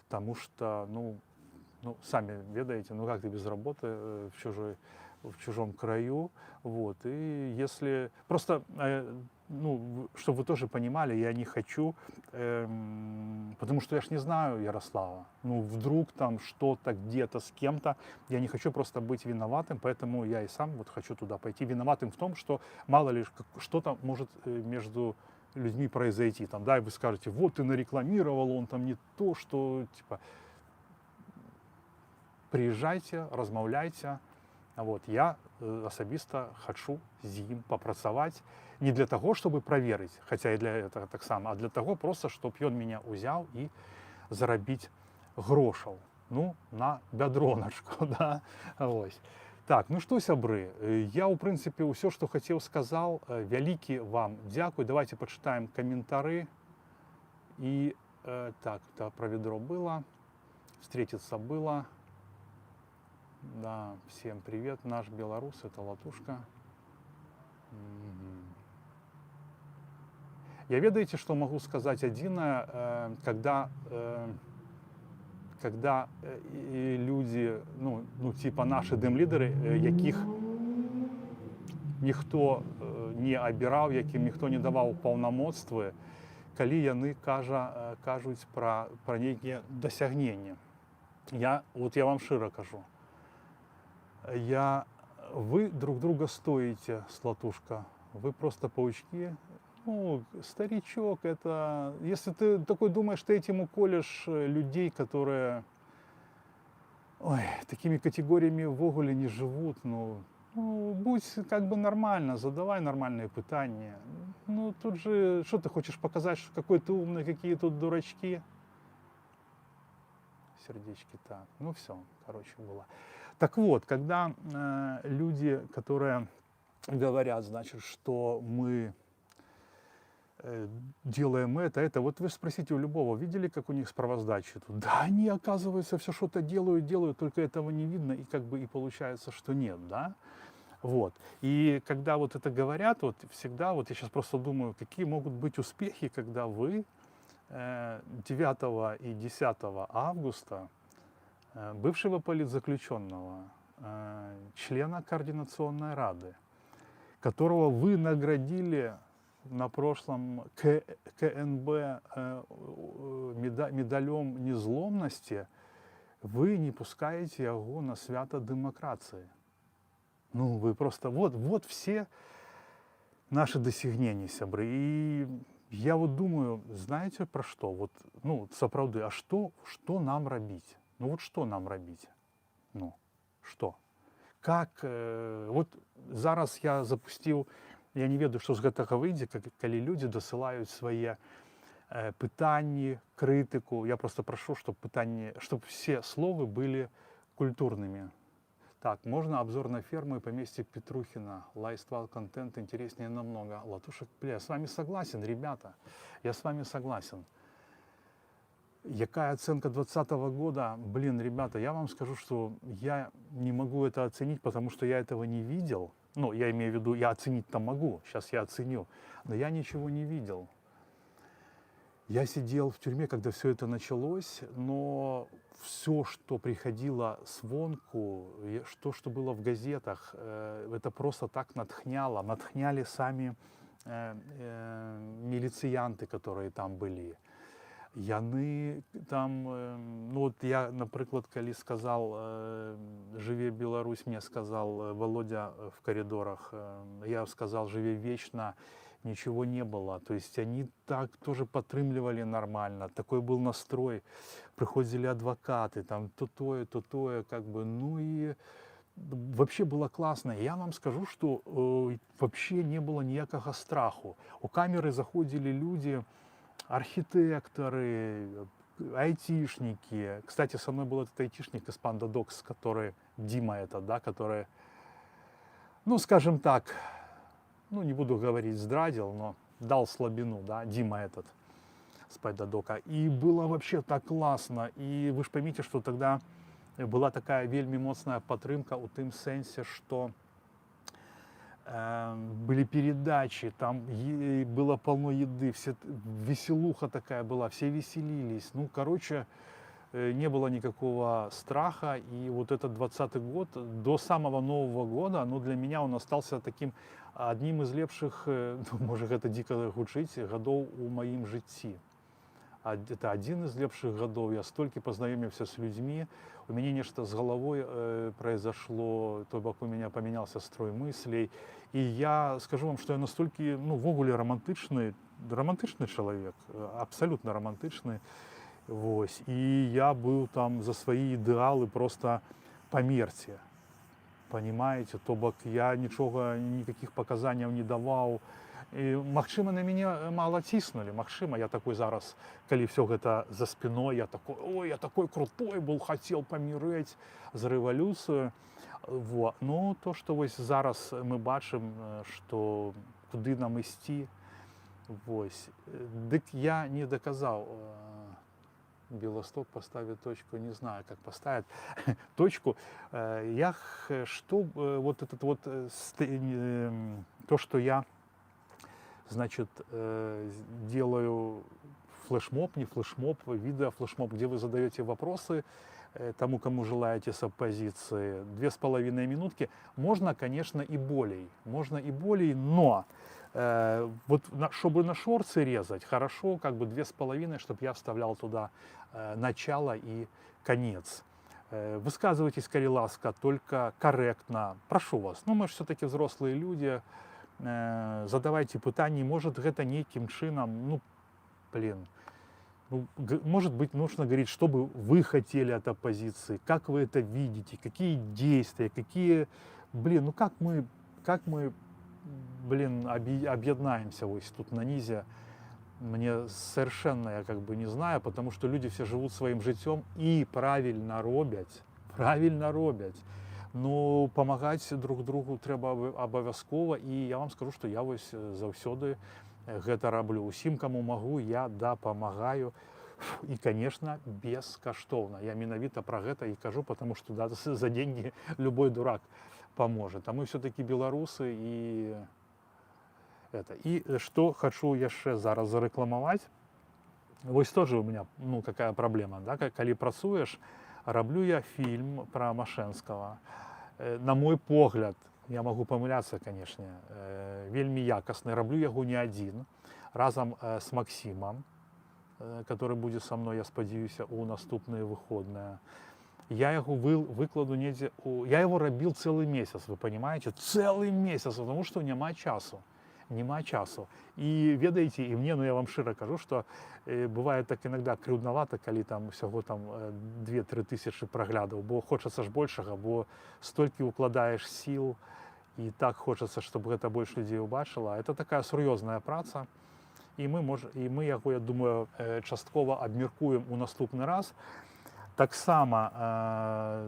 потому что, сами ведаете, как ты без работы в чужом краю, вот, и если, просто, чтобы вы тоже понимали, я не хочу, потому что я ж не знаю Ярослава, вдруг там что-то где-то с кем-то, я не хочу просто быть виноватым, поэтому я и сам вот хочу туда пойти, виноватым в том, что мало ли что-то может между людьми произойти, там, да, и вы скажете, вот ты нарекламировал, он там не то, что, типа, приезжайте, размаўляйте. Вот, я асабіста хачу з ім папрацаваць не для того, чтобы праверыць, хаця і для этого таксама, а для того просто, чтоб ён меня узяў і зарабіць грошаў, на бядроначку, да, вось. Так, ну што, сябры, я, у прынцыпе, ўсё, што хацеў, сказаў. Вялікі вам дзякуй. Давайте пачытаем каментары. І, так, про ведро было, встретиться было. Да, всем привет, наш белорус, это Латушка. Я ведаете, что могу сказать одиное, когда люди, типа наши дым-лидеры, якіх ніхто не абіраў, якім ніхто не даваў паўнамоцтвы, калі яны кажуць пра нейкія дасягненні. Я вам шчыра кажу. Вы друг друга стоите, Слатушка. Вы просто паучки. Старичок, это... Если ты такой думаешь, ты этим уколешь людей, которые такими категориями ввогуле не живут, будь как бы нормально, задавай нормальные пытания. Тут же, что ты хочешь показать, что какой ты умный, какие тут дурачки? Сердечки так. Все, короче, было. Так вот, когда люди, которые говорят, значит, что мы делаем это, вот вы спросите у любого, видели, как у них справоздачи тут? Да, они, оказывается, все что-то делают, только этого не видно, и как бы и получается, что нет, да? Вот. И когда вот это говорят, вот всегда, вот я сейчас просто думаю, какие могут быть успехи, когда вы 9 и 10 августа бывшего политзаключенного, члена Координационной Рады, которого вы наградили на прошлом КНБ медалем незломности, вы не пускаете его на свято демократии. Ну, вы просто... Вот все наши досягнения, сябры. И я вот думаю, знаете про что? Вот, ну, сапраўды, а что нам робить? Ну, вот что нам робить? Ну, что? Как... вот зараз я запустил, я не ведаю, што з гэтага выйдзе, калі людзі дасылаюць свае пытанні, крытыку. Я просто прошу, чтобы все словы были культурными. Так, можно обзор на ферму и поместье Петрухина. Лайствал контент интереснее намного. Латушек, бля, я с вами согласен, ребята. Я с вами согласен. Якая оценка 2020 года? Блин, ребята, я вам скажу, что я не могу это оценить, потому что я этого не видел. Ну, я имею в виду, я оценить-то могу, сейчас я оценю. Но я ничего не видел. Я сидел в тюрьме, когда все это началось, но все, что приходило звонку, то, что было в газетах, это просто так натхняло. Натхняли сами милициянты, которые там были. Яны там, ну вот я, например, коли сказал, «Живе Беларусь», мне сказал Володя в коридорах, я сказал «Живе вечно», ничего не было. То есть они так тоже подтрымливали нормально, такой был настрой. Приходили адвокаты, там то тое, как бы, ну и вообще было классно. Я вам скажу, что вообще не было никакого страху. У камеры заходили люди, архитекторы, айтишники. Кстати, со мной был этот айтишник из Panda Docs, который, Дима это, да, который, ну, скажем так, ну, не буду говорить, здрадил, но дал слабину, да, Дима этот с Пайдадока. И было вообще так классно. И вы же поймите, что тогда была такая вельми моцная падтрымка у тым сэнсе, что были передачи, там было полно еды, все, веселуха такая была, все веселились. Ну, короче, не было никакого страха. И вот этот 2020 год, до самого Нового года, ну, для меня он остался таким одним из лепших, ну, может, это дико гучыць, гадоў у маім жыцці. Это один из лепших годов. Я столько познакомился с людьми. У меня нечто с головой произошло, то бок у меня поменялся строй мыслей. И я скажу вам, что я настолько, ну, в огуле романтичный человек, абсолютно романтичный. Вось. И я был там за свои идеалы просто померці. Понимаете? То бок я ничего, никаких показаний не давал. І, магчыма, на мяне мало ціснули, магчыма, я такой зараз, калі все гэта за спиной, я такой, ой, я такой крутой был, хотел помереть за рэвалюцыю. Вот. Ну, то, что вось зараз мы бачым, что куды нам ісці, вось. Дык я не доказал. Белосток поставит точку, не знаю, как поставить точку. Я что, вот этот вот, то, что я, значит, делаю флешмоб, не флешмоб, видеофлешмоб, где вы задаете вопросы тому, кому желаете с оппозиции. 2,5 минутки. Можно, конечно, и более. Но вот чтобы на шорты резать, хорошо, как бы 2,5, чтобы я вставлял туда начало и конец. Высказывайтесь, калі ласка, только корректно. Прошу вас. Ну, мы же все-таки взрослые люди. Задавайте пытанні, может, гэта нейкім чынам, ну, блин, ну, может быть, нужно говорить, что бы вы хотели от оппозиции, как вы это видите, какие действия, какие, блин, ну как мы, блин, объединаемся вот тут на низе, мне совершенно, я как бы не знаю, потому что люди все живут своим життем и правильно робять. Ну, памагаць друг другу трэба абавязкова, і я вам скажу, што я вось заўсёды гэта раблю. Усім, каму магу, я дапамагаю. І, конечно, бескаштоўна. Я менавіта пра гэта і кажу, потому што да, за деньги любой дурак поможет. А мы все-таки беларусы і это. І што хачу яшчэ зараз зарэкламаваць. Вось тоже у меня, ну, какая проблема, да, калі працуеш, Раблю я фільм про Машэнскага. На мой погляд, я могу памыляцца, канешне, вельмі якасны. Раблю яго не адзін, разам з Максімам, который будзе са мной, я спадзяюся, у наступныя выходныя. Я яго выкладу недзе я его рабіў цэлы месяц, вы понимаете, цэлы месяц, потому что няма часу. Няма часу. І ведаеце, і мне, ну я вам шчыра кажу, што бывае так іногда крыўднавата, калі там усяго там 2-3 тысячы праглядаў, бо хочацца ж большага, бо столькі укладаеш сіл, і так хочацца, чтобы гэта больш людзей убачыла. Это такая сур'ёзная праца, і мы яго, я думаю, часткова абмеркуем у наступны раз. Таксама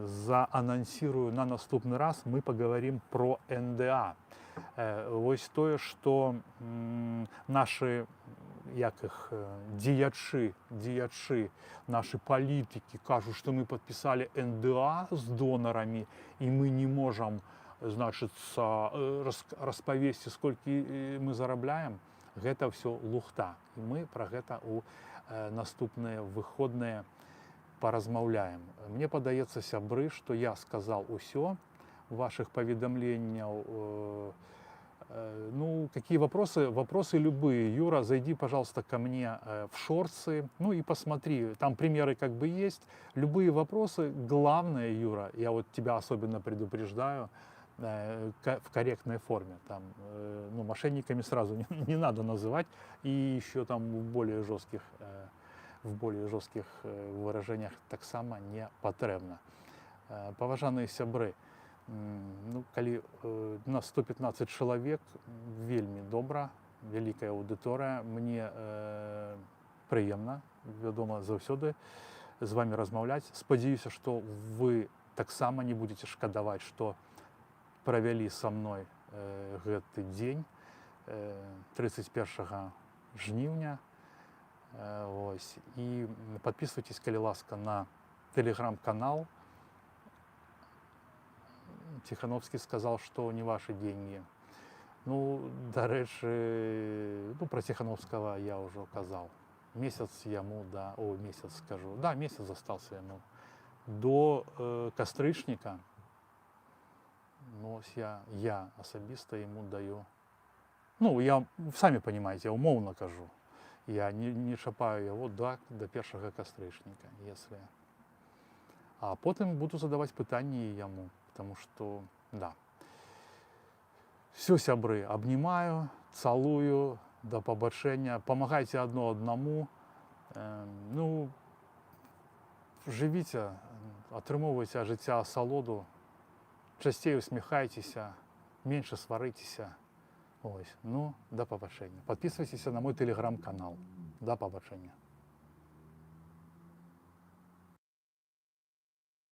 заанансірую на наступны раз, мы паговорим про НДА. Вось тое, што нашы дзеячы, нашы палітыкі кажуць, што мы падпісалі НДА з донарамі, і мы не можам, значыцца, распавесці, сколькі мы зарабляем. Гэта ўсё лухта. І мы пра гэта ў наступныя выходныя паразмаўляем. Мне падаецца, сябры, што я сказал усё. Ваших поведомлений, ну, какие вопросы? Вопросы любые. Юра, зайди, пожалуйста, ко мне в шорцы, ну и посмотри, там примеры как бы есть. Любые вопросы, главное, Юра, я вот тебя особенно предупреждаю, в корректной форме. Там, ну, мошенниками сразу не надо называть, и еще там в более жестких выражениях так само не потребно. Паважаныя сябры, ну, калі у нас 115 чалавек, вельмі добра, вялікая аўдыторыя, мне прыемна, вядома, заўсёды з вами размаўляць. Спадзяюся, што вы таксама не будете шкадаваць, што правялі са мной гэты дзень 31 жніўня. Ось. І подписывайтесь, калі ласка, на телеграм-канал. Тихановский сказал, что не ваши деньги. Ну, дарэчы, ну, про Тихановского я уже указал. Месяц ему, да, месяц скажу. Да, месяц остался ему. До кастрычніка, ну, я особисто ему даю. Ну, я, сами понимаете, я умовно кажу. Я не чапаю его до першага кастрычніка, если. А потом буду задавать пытанні ему. Потому что, да. Все, сябры, обнимаю, целую, до побачення. Помогайте одно одному. Ну, живите, атрымоўвайце ад жыцця асалоду, часцей усміхайцеся, меньше сварыцеся. Ось. Ну, до побачення. Подписывайтесь на мой телеграм-канал. До побачення.